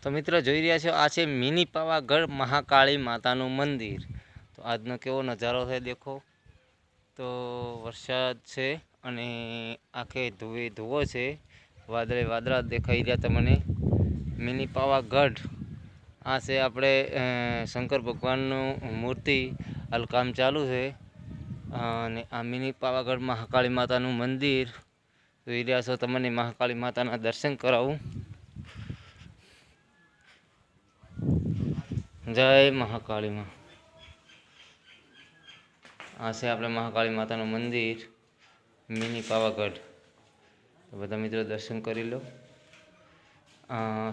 તો મિત્રો જોઈ રહ્યા છો, આ છે મિની પાવાગઢ મહાકાળી માતાનું મંદિર। તો આજનો કેવો નજારો છે દેખો। તો વરસાદ છે અને આખે ધુવો છે, વાદળે વાદળા દેખાઈ રહ્યા તમને। મિની પાવાગઢ આ છે આપણે શંકર ભગવાનનું મૂર્તિ હાલ કામ ચાલુ છે। અને આ મિની પાવાગઢ મહાકાળી માતાનું મંદિર જોઈ રહ્યા છો તમને। મહાકાળી માતાના દર્શન કરાવું। જય મહાકાળી માં। આ છે આપણે મહાકાળી માતાનું મંદિર મિની પાવાગઢ। તો બધા મિત્રો દર્શન કરી લો।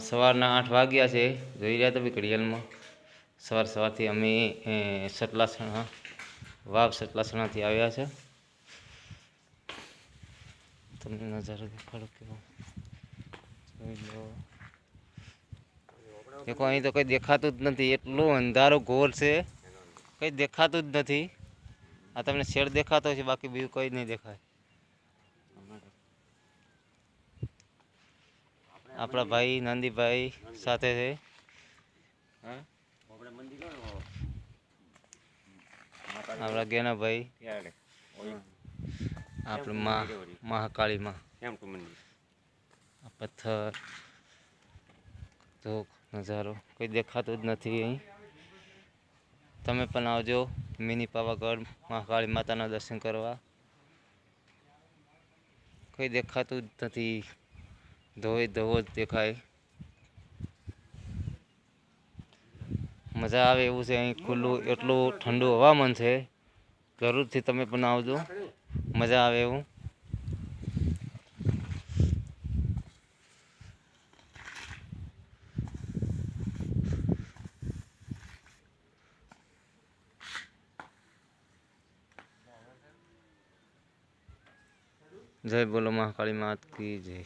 સવારના 8 વાગ્યા છે, જોઈ રહ્યા તમે ઘડિયાળમાં। સવારથી અમે સતલાસણા વાવ સતલાસણાથી આવ્યા છે। તમને નજારો દેખાડો કેવો જોઈ લો। देखो अहीं तो कई देखातुं ज नथी, एटलो अंधारो घोर छे, कई देखातुं ज नथी। आ तमने शेड देखातो छे, बाकी बीजું कई नहीं देखाय। आपड़ा भाई नंदी भाई साथे छे। आपड़ा गेना भाई आपड़ी महाकाली मां पत्थर तो नजारो कोई देखातुं ज नथी। अहीं तमे पण आवजो मिनी पावागढ़ महाकाली माताना दर्शन करवा। कोई देखातुं ज नथी, धोए धोवो ज देखाय। मजा आवे एवुं छे अहीं खुल्लुं, एटलुं ठंडु हवामान छे। जरूरथी तमे पण आवजो, मजा आवे एवुं। जय बोलो महाकाली मात की जय।